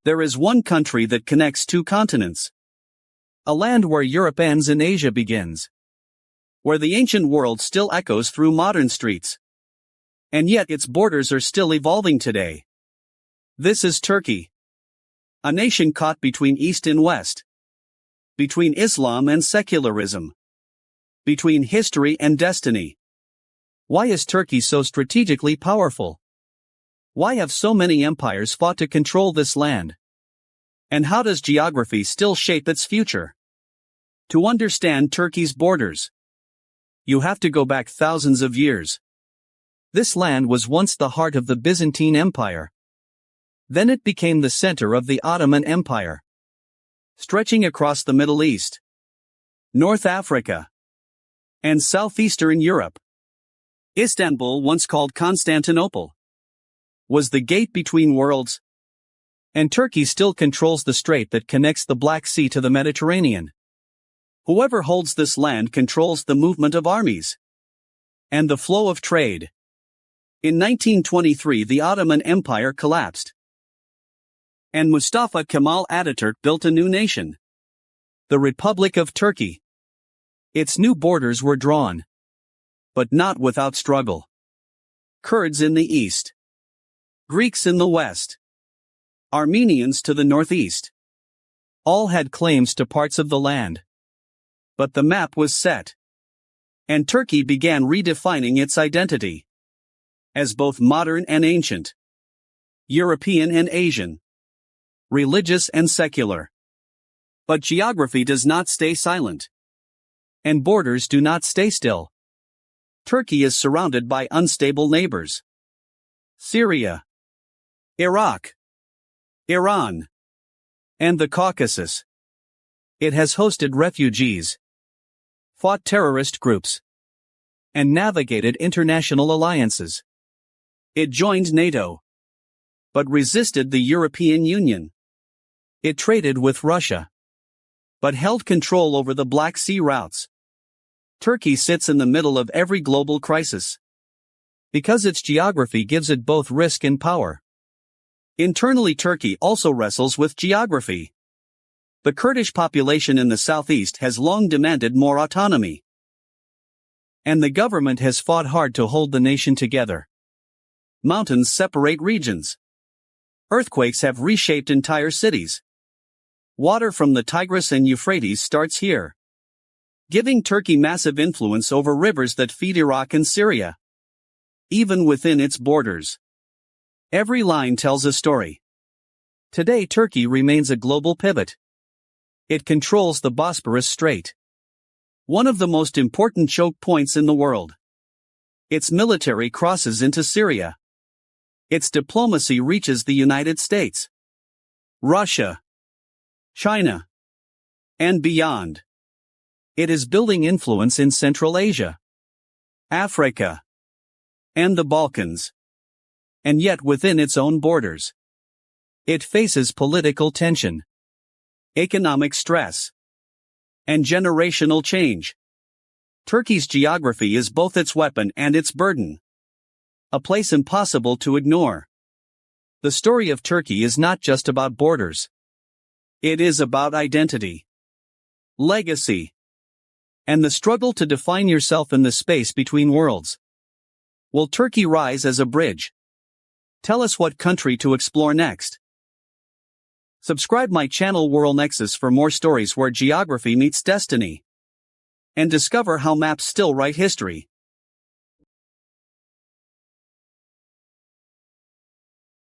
There is one country that connects two continents. A land where Europe ends and Asia begins. Where the ancient world still echoes through modern streets. And yet its borders are still evolving today. This is Turkey. A nation caught between East and West. Between Islam and secularism. Between history and destiny. Why is Turkey so strategically powerful? Why have so many empires fought to control this land? And how does geography still shape its future? To understand Turkey's borders, you have to go back thousands of years. This land was once the heart of the Byzantine Empire. Then it became the center of the Ottoman Empire, stretching across the Middle East, North Africa, and southeastern Europe. Istanbul, once called Constantinople, was the gate between worlds. And Turkey still controls the strait that connects the Black Sea to the Mediterranean. Whoever holds this land controls the movement of armies and the flow of trade. In 1923, the Ottoman Empire collapsed, and Mustafa Kemal Ataturk built a new nation, the Republic of Turkey. Its new borders were drawn, but not without struggle. Kurds in the east, Greeks in the west, Armenians to the northeast. All had claims to parts of the land. But the map was set, and Turkey began redefining its identity as both modern and ancient, European and Asian, religious and secular. But geography does not stay silent, and borders do not stay still. Turkey is surrounded by unstable neighbors: Syria, Iraq, Iran, and the Caucasus. It has hosted refugees, fought terrorist groups, and navigated international alliances. It joined NATO, but resisted the European Union. It traded with Russia, but held control over the Black Sea routes. Turkey sits in the middle of every global crisis, because its geography gives it both risk and power. Internally, Turkey also wrestles with geography. The Kurdish population in the southeast has long demanded more autonomy, and the government has fought hard to hold the nation together. Mountains separate regions. Earthquakes have reshaped entire cities. Water from the Tigris and Euphrates starts here, giving Turkey massive influence over rivers that feed Iraq and Syria. Even within its borders, every line tells a story. Today, Turkey remains a global pivot. It controls the Bosporus Strait, one of the most important choke points in the world. Its military crosses into Syria. Its diplomacy reaches the United States, Russia, China, and beyond. It is building influence in Central Asia, Africa, and the Balkans. And yet within its own borders, it faces political tension, economic stress, and generational change. Turkey's geography is both its weapon and its burden, a place impossible to ignore. The story of Turkey is not just about borders. It is about identity, legacy, and the struggle to define yourself in the space between worlds. Will Turkey rise as a bridge? Tell us what country to explore next. Subscribe my channel WorldNexus for more stories where geography meets destiny. And discover how maps still write history.